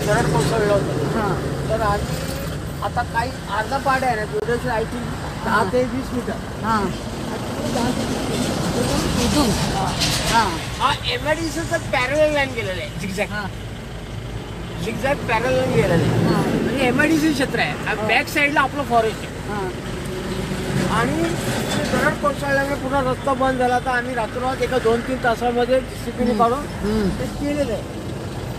दरड कोसळलं होतं. हां तर आम्ही आता काही अर्धा पाड आहे ना ड्युरेशन आय थिंक 10 ते 20 मीटर. हां आणि 10 ते 20 मीटर. इथून हां हा एमआयडीसीचं पॅरल लाईन गेलेलं आहे झिगझॅग. हां झिगझॅग पॅरल लाईन गेलेलं आहे. हां म्हणजे एमआयडीसी क्षेत्र आहे. बॅक साईडला आपलं फॉरेस्ट आहे. हां आणि ते दरड कोसळल्यामुळे पुन्हा रस्ता बंद झाला. तर आम्ही रात्रोरात एका 2-3 तासामध्ये जेसीबीने काढून ते केलेलं आहे.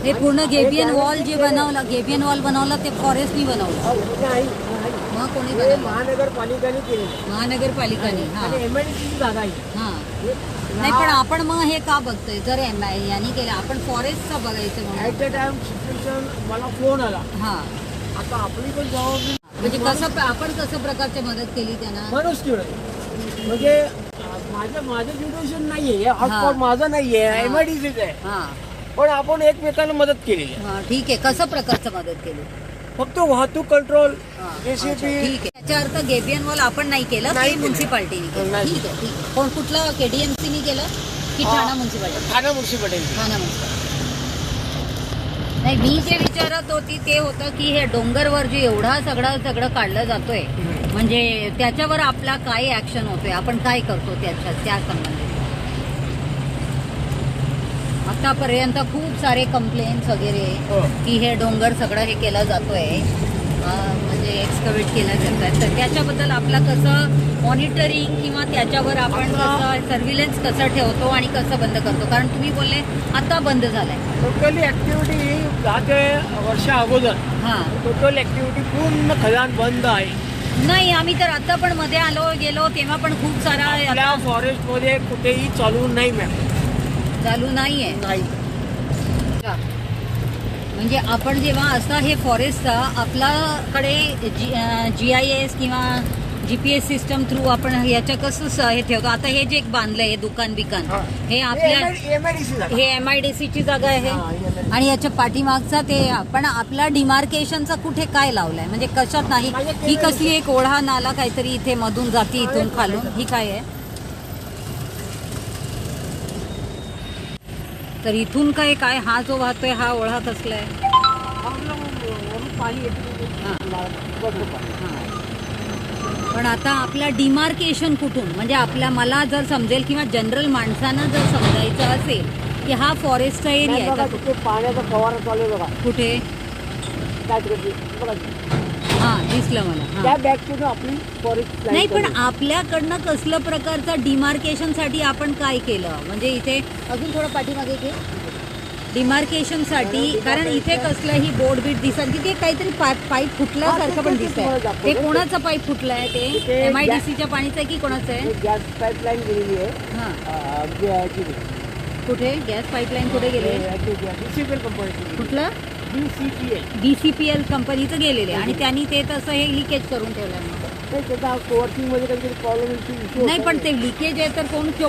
हे पूर्ण गेबियन वॉल जे बनवलं, गेबियन वॉल बनवलं ते फॉरेस्टनी बनवलं. नाही मग कोणी हे बनवलं? महानगरपालिकेने केलेलं आहे. महानगरपालिकाने. हां आणि एमआयडीसीची जागा आहे. हां हे नाही पण आपण मग हे का बघतोय? जर यांनी केलं, आपण फॉरेस्टचं बघायचं म्हणून. ॲट अ टाइम सिच्युएशन मला फोन आला. हां आता आपली पण जबाबदारी म्हणजे कसं आपण कसं प्रकारची मदत केली त्यांना? मनुष्य म्हणजे माझं सिच्युएशन नाहीये. हे हॉटस्पॉट माझं नाहीये, एमआयडीसीच आहे. हां पण आपण एकमेकांना मदत केलेली आहे. हां ठीक आहे. कसं प्रकारचं मदत केली? फक्त वाहतूक कंट्रोल, हां, जेसीबी. अच्छा, ठीक आहे. त्याच्या अर्थ गेबियन वॉल आपण नाही केलं, नाही ते केलं. म्युन्सिपाल्टीने केलं. नाही. ठीक आहे ठीक आहे. कोण कुठलं केडीएमसीने केलं की हां. ठाणा म्युन्सिपाल्टी? ठाणे म्युन्सिपाल्टी. ठाणा म्युन्सिपाल्टी. नाही मी जे विचारत होती ते होतं की हे डोंगरवर जे एवढा सगळं काढलं जातोय, म्हणजे त्याच्यावर आपला काय ऍक्शन होतोय, आपण काय करतो त्या संबंधित? आतापर्यंत खूप सारे कंप्लेंट्स वगैरे हो. की हे डोंगर सगळं हे केलं जातोय, म्हणजे एक्सकवेट केलं जात आहे, तर त्याच्याबद्दल आपलं कसं मॉनिटरिंग किंवा त्याच्यावर आपण कसं सर्व्हिलन्स कसं ठेवतो आणि कसं बंद करतो? कारण तुम्ही बोलले आता बंद झालंय. टोटली ऍक्टिव्हिटी 10 ते वर्षा अगोदर हां टोटल ऍक्टिव्हिटी पूर्ण खदान बंद आहे. नाही आम्ही तर आता पण मध्ये गेलो तेव्हा पण खूप सारा आपल्या फॉरेस्ट मध्ये कुठेही चालू नाही मॅम. चालू नाहीये. नाही. म्हणजे आपण जेव्हा असं हे फॉरेस्टचा आपल्याकडे GIS किंवा GPS सिस्टम थ्रू आपण याच्या कसं हे ठेवतो? आता हे जे बांधलंय दुकान बिकान, हां. हे आपल्या एमआयडीसी हे MIDC ची जागा आहे. हां, MIDC. आणि याच्या पाठीमागचा ते पण आपला डिमार्केशनचा कुठे काय लावलाय? म्हणजे कशात नाही? ही कसली एक ओढा नाला काहीतरी इथे मधून जाती इथून खालून, ही काय आहे? तर इथून काय हा जो वाहतोय हा ओढा कसला आहे? पाणी येतं. पण आता आपला डिमार्केशन कुठून? म्हणजे मला जर समजेल किंवा जनरल माणसांना जर समजायचं असेल की हा फॉरेस्टचा एरिया आहे बघा, तर तिथे पाण्याचा फवारा चालू आहे बघा. कुठे? काय तिकडे बघा. हां दिसलं मला. हां. त्या बॅगची आपली फॉरेस्ट नाही पण आपल्याकडनं कसलं प्रकारचं डिमार्केशनसाठी आपण काय केलं? म्हणजे इथे अजून थोडं पाठीमागे घे. डिमार्केशनसाठी, कारण इथे कसलंही बोर्ड बीट दिसत की ते काहीतरी पाईप फुटल्यासारखं पण दिसत आहे. ते कोणाचं पाईप फुटलंय? ते MIDCच्या पाणीचं आहे की कोणाचं आहे? गॅस पाईपलाईन गेलेली आहे. हां कुठे गॅस पाईपलाईन कुठे गेले? DCPL company. कुठलं? DCPL कंपनीचं गेलेले आणि त्यांनी ते तसं हे लिकेज करून ठेवलं. त्याचा वर्किंग मध्ये काहीतरी प्रॉब्लेम नाही पण ते लिकेज आहे तर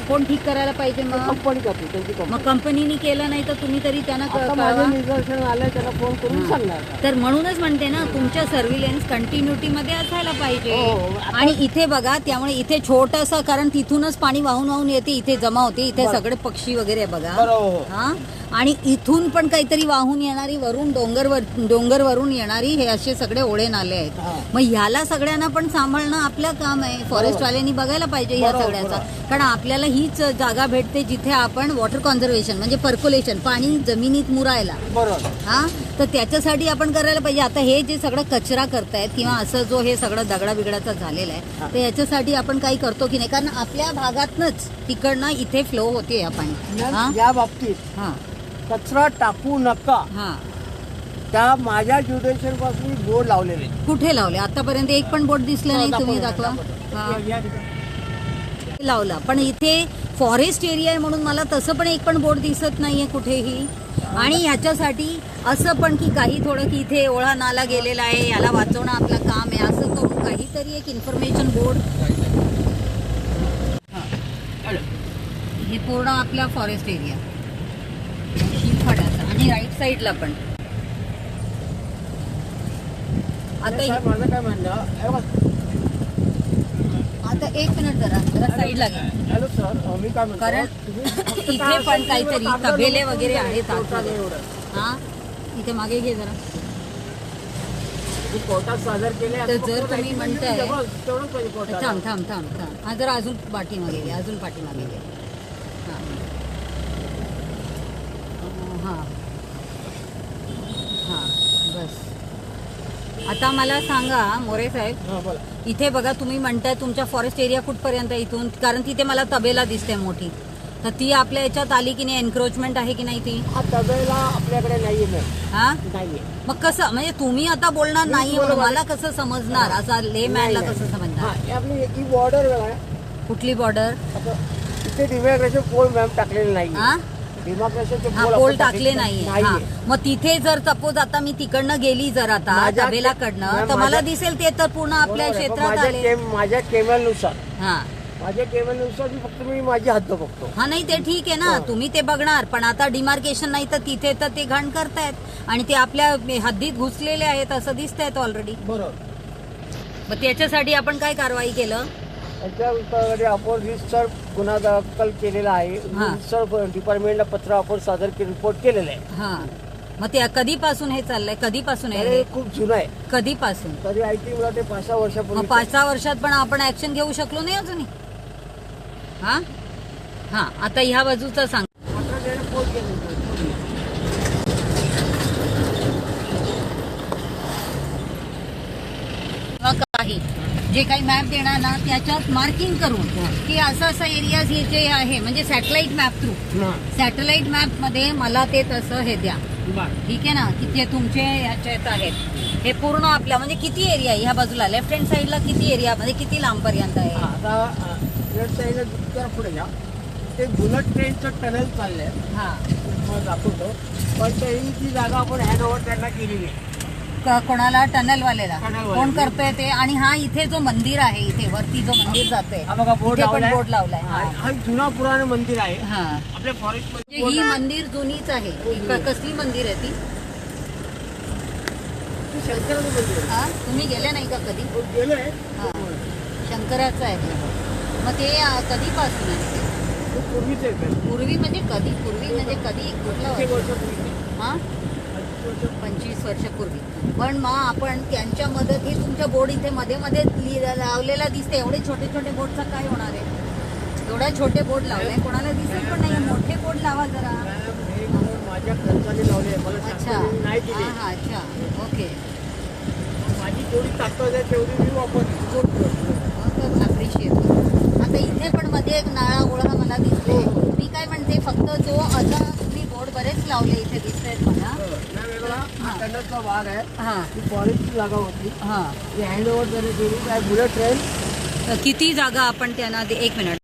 कोण ठीक करायला पाहिजे? मग कंपनी करते त्यांची कंपनी. मग कंपनीने केलं नाही तर तुम्ही तरी त्यांना आता कळवा. माझं निदर्शन आलं त्याला फोन करून सांगणार. तर म्हणूनच म्हणते ना तुमच्या सर्व्हिलन्स कंटिन्युटी मध्ये असायला पाहिजे. हो. आणि इथे बघा, त्यामुळे इथे छोटंसं, कारण तिथूनच पाणी वाहून येते, इथे जमा होते, इथे सगळे पक्षी वगैरे बघा. बरोबर. हा आणि इथून पण काहीतरी वाहून येणारी वरून डोंगरवरून येणारी हे असे सगळे ओढे नाले आहेत. मग ह्याला सगळ्यांना पण सांभाळणं आपलं काम आहे. फॉरेस्टवाल्यांनी बघायला पाहिजे ह्या सगळ्याचा. कारण आपल्याला हीच जागा भेटते जिथे आपण वॉटर कॉन्झर्वेशन म्हणजे पर्क्युलेशन, पाणी जमिनीत मुरायला. बरोबर. हा तर त्याच्यासाठी आपण करायला पाहिजे. आता हे जे सगळं कचरा करतायत किंवा असं जो हे सगळं दगडा बिगडाचा झालेला आहे, तर याच्यासाठी आपण काही करतो की नाही? कारण आपल्या भागातनच तिकडनं इथे फ्लो होते या पाणी. हा या बाबतीत हा कचरा टाकू नका. हा त्या माझ्या ज्युडिशियल पासून बोर्ड लावलेले. कुठे लावले? आतापर्यंत एक पण बोर्ड दिसला नाही. तुम्ही दाखवा. लावला पण इथे फॉरेस्ट एरिया आहे म्हणून मला तसं पण एक पण बोर्ड दिसत नाहीये कुठेही. आणि ह्याच्यासाठी असं पण की काही थोडं की इथे ओढा नाला गेलेला आहे, याला वाचवणं आपलं काम आहे, असं करून काहीतरी एक इन्फॉर्मेशन बोर्ड. हे पूर्ण आपला फॉरेस्ट एरिया शिरफाड्याचा आणि राईट साईडला पण. आता माझं काय म्हणणं, आता एक मिनिट जरा साईडला घ्या. हॅलो सर, मी काय म्हणतो, कारण इथे पण काहीतरी तबेले वगैरे आहेत. हा इथे ते मागे घे जरा. मी कोर्टात सादर केले. तर जर तुम्ही म्हणताय तेवढंच पाहिजे कोर्टात. थांब थांब थांब थांब हा जरा अजून पाठीमागे घे, अजून पाठीमागे घे. हां हां हां बस. आता मला सांगा मोरे साहेब, हा बोला. इथे बघा तुम्ही म्हणताय तुमच्या फॉरेस्ट एरिया कुठपर्यंत आहे इथून, कारण तिथे मला तबेला दिसते मोठी, तर ती आपल्या याच्यात आली की नाही, एन्क्रोचमेंट आहे की नाही ती? हा तबेला आपल्याकडे नाहीये मॅम. हा नाहीये. मग कसं म्हणजे तुम्ही आता बोलणार मी नाही बरोबर. मला कसं समजणार, असा ले मॅनला नाही, कसं नाही. समजणार? हा, ही आपली ही बॉर्डर बघा. कुठली बॉर्डर? आता इथे डिमॅग्रेशन पोल मॅम टाकलेले नाही. हा डिमॅग्रेशनचे हा पोल टाकले नाहीये. हा मग तिथे जर सपोज आता मी तिकडनं गेली जर आता माझ्या- तबेलाकडनं, तर माझ्या- मला दिसेल ते तर पूर्ण आपल्या क्षेत्रात आले. माझ्या केमलनुसार हा मी माझी हद्द बघतो. हा नाही ते ठीक आहे ना, हा. तुम्ही ते बघणार, पण आता डिमार्केशन नाही तर तिथे तर ते घाण करतायत आणि ते आपल्या हद्दीत घुसलेले आहेत असं दिसतायत ऑलरेडी. बरोबर. मग त्याच्यासाठी आपण काय कारवाई केलं? त्याच्याकडे आपण रिसर गुन्हा दाखल केलेला आहे. हा. रिसर डिपार्टमेंटला पत्र आपण सादर रिपोर्ट केलेलं आहे. हा मग ते कधीपासून हे चाललंय, कधीपासून आहे हे हे? खूप जुनं आहे. कधीपासून? तरी आय थिंक मला ते 5-6 मग वर्षापूर्वी. 5-6 वर्षात पण आपण ऍक्शन घेऊ शकलो नाही अजूनही. हा हा आता ह्या बाजूचं सांग. पत्र देणं पोल केलं. मग काही जे काही मॅप देणार ना त्याच्यात मार्किंग करून की असं असं एरिया हे जे आहे म्हणजे satellite map through, satellite map मध्ये मला ते तसं हे द्या. ठीक आहे ना, तिथे तुमचे ह्याच्यात आहेत हे पूर्ण आपल्या म्हणजे किती एरिया आहे ह्या बाजूला, लेफ्ट हँड साईडला किती एरिया म्हणजे किती लांब पर्यंत आहे? आता लेफ्ट साईडला जरा पुढे घ्या. ते बुलेट ट्रेनचं टनल चाललंय. हा मला दाखवतो. पण तरी ती जागा आपण हँड ओव्हर त्यांना केलेली आहे. कोणाला? टनलवाल्याला. टनलवाल्याला. कोण करतोय ते? आणि हा इथे जो मंदिर आहे, इथे वरती जो मंदिर जातोय हा बघा बोर्ड इथे पण लावलाय. बोर्ड लावलाय. हा जुना पुराण मंदिर आहे हा आपल्या फॉरेस्ट म्हणजे ही मंदिर जुनीच आहे. कसली मंदिर आहे ती? शंकराचं मंदिर आहे. हा तुम्ही गेले नाही का कधी? गेलोय. हा शंकराचं आहे ते. मग ते कधीपासून आहे ते? खूप पूर्वीच आहे. पूर्वी म्हणजे कधी? पूर्वी म्हणजे कधी? कुठलं किती वर्ष? वर्षापूर्वी? हा 25 वर्षापूर्वी. पण मग आपण त्यांच्या मदत हे तुमच्या बोर्ड इथे मध्ये मध्ये लावलेला दिसते. एवढे छोटे छोटे बोर्डचं काय होणार आहे? एवढे छोटे बोर्ड लावले कोणाला दिसत पण नाही. मोठे बोर्ड लावा जरा. हे माझ्या खर्चाने लावले. मला अच्छा शासनाने नाही दिले. हा हा अच्छा ओके. माझी जेवढी ताकद आहे तेवढी मी वापरली. अप्रिशिएट. आता इथे पण मध्ये एक नाळा ओळा मला दिसते. मी काय म्हणते फक्त जो आता तुम्ही बोर्ड बरेच लावले इथे दिसत आहेत मला. हा टनलचा भाग आहे. हा ती फॉरेस्टची जागा होती. हा ती हँड ओव्हर जरी केली काय बुलेट ट्रेन किती जागा आपण त्यांना एक मिनिट